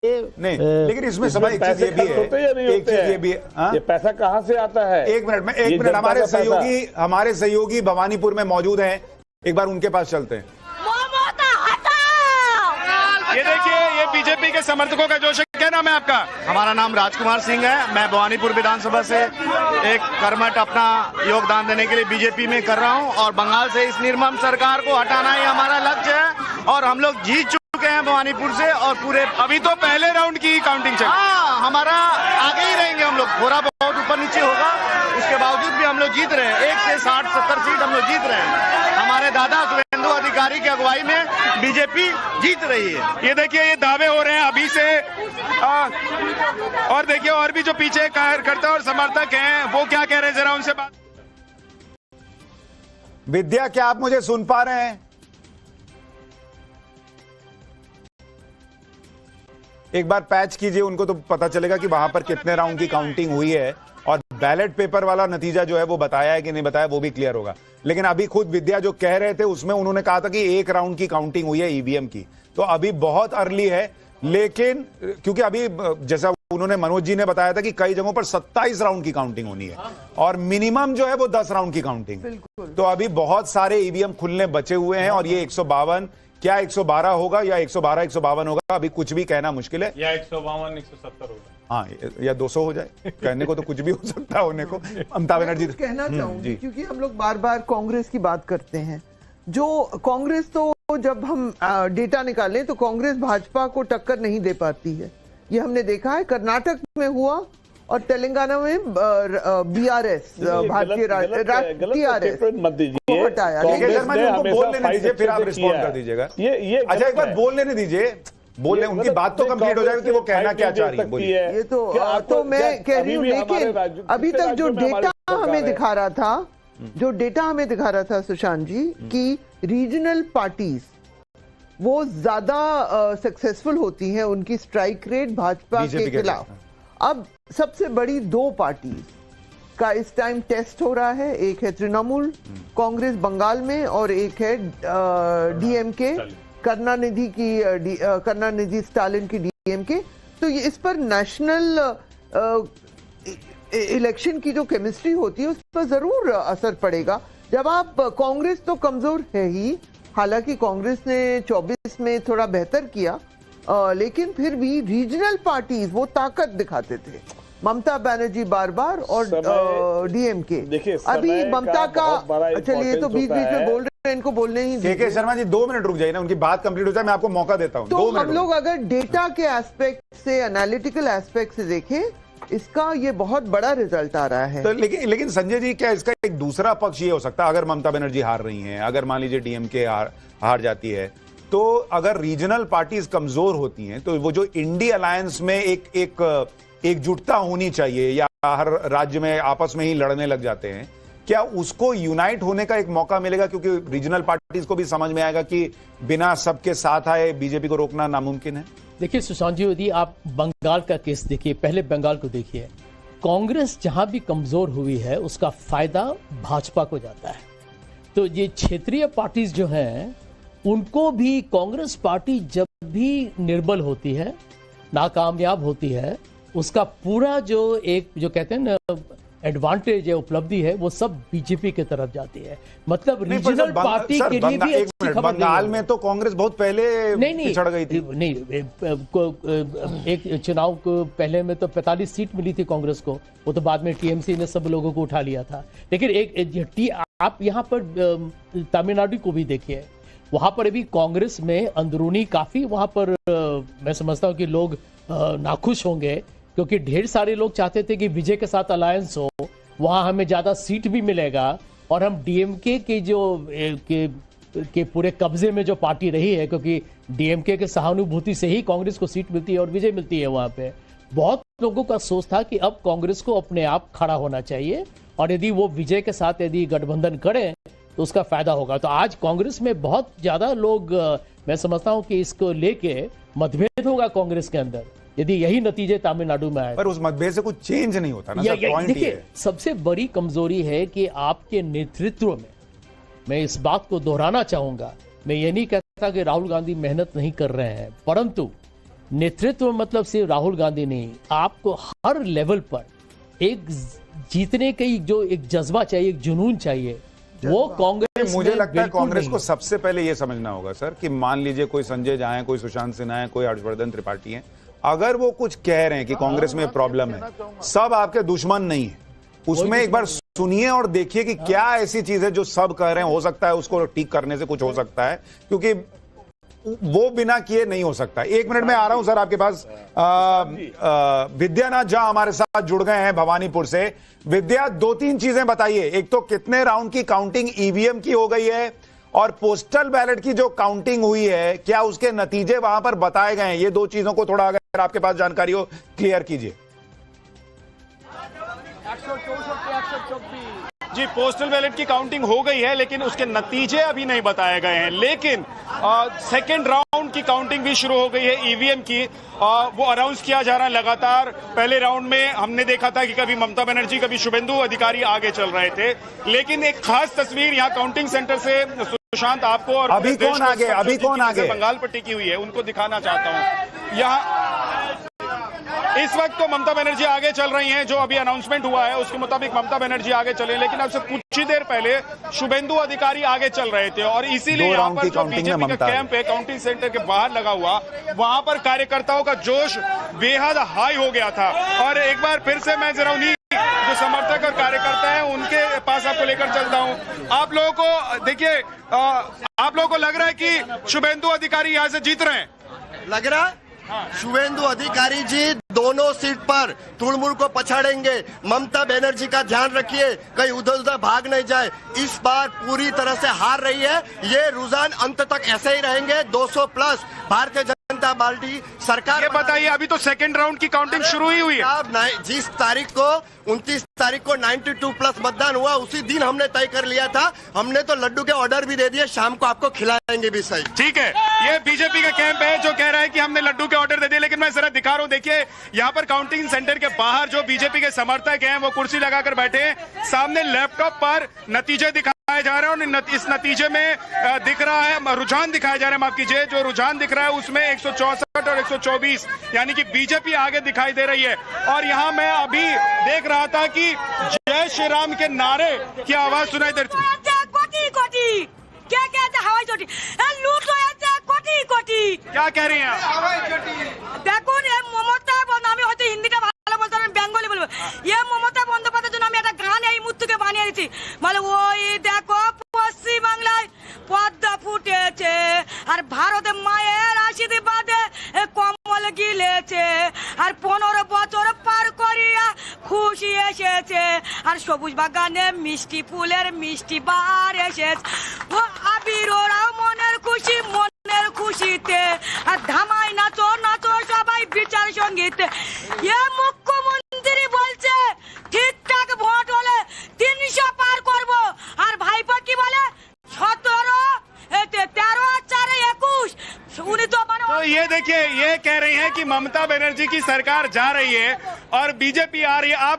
नहीं, लेकिन इसमें समय एक चीज ये भी है, एक चीज ये भी है, ये पैसा कहाँ से आता है? एक मिनट हमारे सहयोगी भवानीपुर में मौजूद हैं, एक बार उनके पास चलते हैं। ये देखिए, ये बीजेपी के समर्थकों का जोश है। क्या नाम है आपका? हमारा नाम राजकुमार सिंह है। मैं भवानीपुर विधानसभा से एक कर्मठ अपना योगदान देने के लिए बीजेपी में कर रहा हूं और बंगाल से इस निर्मम सरकार को हटाना ही हमारा लक्ष्य है और हम लोग जीत चुके हैं भवानीपुर से। और पूरे अभी तो पहले राउंड की काउंटिंग चल रही है। हाँ, हमारा आगे ही रहेंगे हम लोग, थोड़ा बहुत ऊपर नीचे होगा, उसके बावजूद भी हम लोग जीत रहे हैं। 1 से 60-70 सीट हम लोग जीत रहे हैं। हमारे दादा सुवेंदु अधिकारी की अगुवाई में बीजेपी जीत रही है। ये देखिए, ये दावे हो रहे हैं अभी से। और देखिए, और भी जो पीछे कार्यकर्ता और समर्थक हैं वो क्या कह रहे हैं, जरा उनसे बात। विद्या, क्या आप मुझे सुन पा रहे हैं? एक बार पैच कीजिए, उनको तो पता चलेगा कि वहां पर कितने राउंड की काउंटिंग हुई है और बैलेट पेपर वाला नतीजा जो है वो बताया है कि नहीं बताया, वो भी क्लियर होगा। लेकिन अभी खुद विद्या जो कह रहे थे उसमें उन्होंने कहा था कि 1 राउंड की काउंटिंग हुई है ईवीएम की, तो अभी बहुत अर्ली है। लेकिन क्योंकि अभी जैसा उन्होंने मनोज जी ने बताया था कि कई जगहों पर 27 राउंड की काउंटिंग होनी है और मिनिमम जो है वो 10 राउंड की काउंटिंग। तो अभी बहुत सारे ईवीएम खुलने बचे हुए हैं और ये 152 क्या 112 होगा या 112 152 होगा, अभी कुछ भी कहना मुश्किल है। या 152 170 होगा, हाँ, या 200 हो जाए, कहने को तो कुछ भी हो सकता है होने को। ममता बनर्जी कहना चाहूंगी क्योंकि हम लोग बार बार कांग्रेस की बात करते हैं। जो कांग्रेस तो जब हम डेटा निकालें तो कांग्रेस भाजपा को टक्कर नहीं दे पाती है, ये हमने देखा है। कर्नाटक में हुआ और तेलंगाना में बीआरएस भारतीय टीआरएस को हटाया। शर्मा जी, उनको बोल लेने दीजिए, फिर आप रिस्पॉन्ड कर दीजिएगा। अच्छा, एक बार बोल लेने दीजिए, बोल उनकी बात तो कंप्लीट हो जाएगी कि वो कहना क्या चाह रही है। बोलिए। ये तो मैं कह रही हूँ, लेकिन अभी तक जो डेटा हमें दिखा रहा था सुशांत जी कि रीजनल पार्टीज वो ज्यादा सक्सेसफुल होती हैं, उनकी स्ट्राइक रेट भाजपा के खिलाफ। अब सबसे बड़ी 2 पार्टी का इस टाइम टेस्ट हो रहा है, एक है तृणमूल कांग्रेस बंगाल में और एक है डीएमके करुणानिधि स्टालिन की डीएमके। तो ये इस पर नेशनल इलेक्शन की जो केमिस्ट्री होती है उस पर जरूर असर पड़ेगा। जब आप कांग्रेस तो कमजोर है ही, हालांकि कांग्रेस ने 24 में थोड़ा बेहतर किया, लेकिन फिर भी रीजनल पार्टीज वो ताकत दिखाते थे। ममता बनर्जी बार बार और डीएमके। अभी ममता का, चलिए तो बीच बीच में बोल रहे हैं, इनको बोलने ही दीजिए। के शर्मा जी 2 मिनट रुक जाइए ना, उनकी बात कंप्लीट हो जाए, मैं आपको मौका देता हूं। तो हम लोग अगर डेटा के एस्पेक्ट से, एनालिटिकल एस्पेक्ट से देखें, इसका ये बहुत बड़ा रिजल्ट आ रहा है। तो लेकिन संजय जी, क्या इसका एक दूसरा पक्ष ये हो सकता है, अगर ममता बनर्जी हार रही हैं, अगर मान लीजिए डीएमके हार जाती है, तो अगर रीजनल पार्टीज कमजोर होती हैं तो वो जो इंडी अलायंस में एकजुटता होनी चाहिए, या हर राज्य में आपस में ही लड़ने लग जाते हैं, क्या उसको यूनाइट होने का एक मौका मिलेगा? क्योंकि रीजनल पार्टीज को भी समझ में आएगा कि बिना सबके साथ आए बीजेपी को रोकना नामुमकिन है। देखिए सुशांत जी, यदि आप बंगाल का केस देखिए, पहले बंगाल को देखिए, कांग्रेस जहां भी कमजोर हुई है उसका फायदा भाजपा को जाता है। तो ये क्षेत्रीय पार्टीज जो हैं उनको भी, कांग्रेस पार्टी जब भी निर्बल होती है, नाकामयाब होती है, उसका पूरा जो कहते हैं ना एडवांटेज है, उपलब्धि है, वो सब बीजेपी की तरफ जाती है। मतलब रीजनल पार्टी के लिए भी अच्छी खबर। बंगाल में तो कांग्रेस बहुत पहले पिछड़ गई थी। नहीं, एक चुनाव को पहले में तो 45 सीट मिली थी कांग्रेस को, वो तो बाद में टीएमसी ने सब लोगों को उठा लिया था। लेकिन आप यहाँ पर तमिलनाडु को भी देखिए, वहां पर अभी कांग्रेस में अंदरूनी काफी वहां पर मैं समझता हूं कि लोग नाखुश होंगे, क्योंकि ढेर सारे लोग चाहते थे कि विजय के साथ अलायंस हो, वहां हमें ज्यादा सीट भी मिलेगा और हम डीएमके के पूरे कब्जे में जो पार्टी रही है, क्योंकि डीएमके के सहानुभूति से ही कांग्रेस को सीट मिलती है और विजय मिलती है। वहां पे बहुत लोगों का सोच था कि अब कांग्रेस को अपने आप खड़ा होना चाहिए और यदि वो विजय के साथ यदि गठबंधन करें तो उसका फायदा होगा। तो आज कांग्रेस में बहुत ज्यादा लोग, मैं समझता हूं कि इसको लेके मतभेद होगा कांग्रेस के अंदर, यदि यही नतीजे तमिलनाडु में आए। पर उस मतभेद से कुछ चेंज नहीं होता ना। देखिए, सबसे बड़ी कमजोरी है कि आपके नेतृत्व में, मैं इस बात को दोहराना चाहूंगा, मैं ये नहीं कहता कि राहुल गांधी मेहनत नहीं कर रहे हैं, परंतु नेतृत्व मतलब सिर्फ राहुल गांधी नहीं, आपको हर लेवल पर एक जीतने की जो एक जज्बा चाहिए, एक जुनून चाहिए, वो कांग्रेस मुझे में लगता है बिल्कुल कांग्रेस नहीं को है। सबसे पहले ये समझना होगा सर कि मान लीजिए कोई संजय झा है, कोई सुशांत सिन्हा है, कोई हर्षवर्धन त्रिपाठी है, अगर वो कुछ कह रहे हैं कि कांग्रेस में प्रॉब्लम है, सब आपके दुश्मन नहीं है। उसमें एक बार सुनिए और देखिए कि क्या ऐसी चीज है जो सब कह रहे हैं, हो सकता है उसको ठीक करने से कुछ हो सकता है, क्योंकि वो बिना किए नहीं हो सकता। 1 मिनट में आ रहा हूं सर आपके पास। विद्यानाथ झा हमारे साथ जुड़ गए हैं भवानीपुर से। विद्या, 2-3 चीजें बताइए। एक तो कितने राउंड की काउंटिंग ईवीएम की हो गई है, और पोस्टल बैलेट की जो काउंटिंग हुई है, क्या उसके नतीजे वहां पर बताए गए हैं? ये 2 चीजों को थोड़ा अगर आपके पास जानकारी हो क्लियर कीजिए। जी, पोस्टल बैलेट की काउंटिंग हो गई है, लेकिन उसके नतीजे अभी नहीं बताए गए हैं। लेकिन सेकेंड राउंड की काउंटिंग भी शुरू हो गई है ईवीएम की। वो अनाउंस किया जा रहा है लगातार। पहले राउंड में हमने देखा था कि कभी ममता बनर्जी, कभी शुभेंदु अधिकारी आगे चल रहे थे, लेकिन एक खास तस्वीर यहाँ काउंटिंग सेंटर से सुशांत आपको और अभी कौन आगे, अभी कौन आगे? बंगाल पर टिकी हुई है, उनको दिखाना चाहता हूँ। यहाँ इस वक्त तो ममता बनर्जी आगे चल रही हैं। जो अभी अनाउंसमेंट हुआ है उसके मुताबिक ममता बनर्जी आगे चले, लेकिन अब से कुछ ही देर पहले शुभेंदु अधिकारी आगे चल रहे थे, और इसीलिए यहाँ पर जो बीजेपी का कैंप है काउंटिंग सेंटर के बाहर लगा हुआ, वहां पर कार्यकर्ताओं का जोश बेहद हाई हो गया था। और एक बार फिर से मैं जरा उन्हीं जो समर्थक और कार्यकर्ता हैं उनके पास आपको लेकर चलता हूं। आप लोगों को देखिए, आप लोगों को लग रहा है कि शुभेंदु अधिकारी यहां से जीत रहे हैं? लग रहा है शुभेंदु अधिकारी जी दोनों सीट पर तृणमूल को पछाड़ेंगे। ममता बनर्जी का ध्यान रखिए कहीं उधर उधर भाग नहीं जाए। इस बार पूरी तरह से हार रही है। ये रुझान अंत तक ऐसे ही रहेंगे। 200 प्लस भारतीय जनता पार्टी सरकार। ये बताइए, अभी तो सेकंड राउंड की काउंटिंग शुरू ही हुई है। अब जिस तारीख को 29 तारीख को 92 प्लस मतदान हुआ, उसी दिन हमने तय कर लिया था। हमने तो लड्डू के ऑर्डर भी दे दिए, शाम को आपको खिलाएंगे भी सही। ठीक है, ये बीजेपी का कैंप है जो कह रहा है कि हमने लड्डू के ऑर्डर दे दिए, लेकिन मैं जरा दिखा रहा हूँ। देखिए, यहाँ पर काउंटिंग सेंटर के बाहर जो बीजेपी के समर्थक हैं वो कुर्सी लगाकर बैठे हैं। सामने लैपटॉप पर नतीजे दिखाए जा रहे हैं, और इस नतीजे में दिख रहा है, रुझान दिखाया जा रहा है, माफ कीजिए, जो रुझान दिख रहा है उसमें 164 और 124 यानी कि बीजेपी आगे दिखाई दे रही है। और यहाँ मैं अभी देख रहा था कि जय श्री राम के नारे की आवाज सुनाई दे रही थी। कोटी क्या कहते हैं? हवाई चोटी लूट कोटी कोटी। क्या कह रही हैं आप? দেখুন এই মমতা আমি হয়তো হিন্দিটা ভালো বলতে পারি, বেঙ্গলি বলবো। ये মমতা বন্দ্যোপাধ্যায়ের জন্য আমি একটা গান এই মুহূর্তে বানিয়ে দিচ্ছি, মানে ওই দেখো পশ্চিম বাংলায় পদ্মা ফুটেছে, আর ভারতে মায়ের আশীর্বাদে কমল গিলেছে, আর 15 বছর পার করিয়া খুশি এসেছে, আর সবুজ বাগানে মিষ্টি ফুলের মিষ্টি বার এসেছে। ও আবির ওরাও মনের খুশি মনের খুশিতে, আর ধামাই নাচো নাচো সবাই বিচার সঙ্গীতে। এ মুখ্যমন্ত্রী বলছে ঠিকঠাক ভোট হলে 300 পার করব, আর ভাইপো কি বলে 17 13 4 21। तो ये देखिए, ये कह रही हैं कि ममता बनर्जी की सरकार जा रही है और बीजेपी आ रही है। आप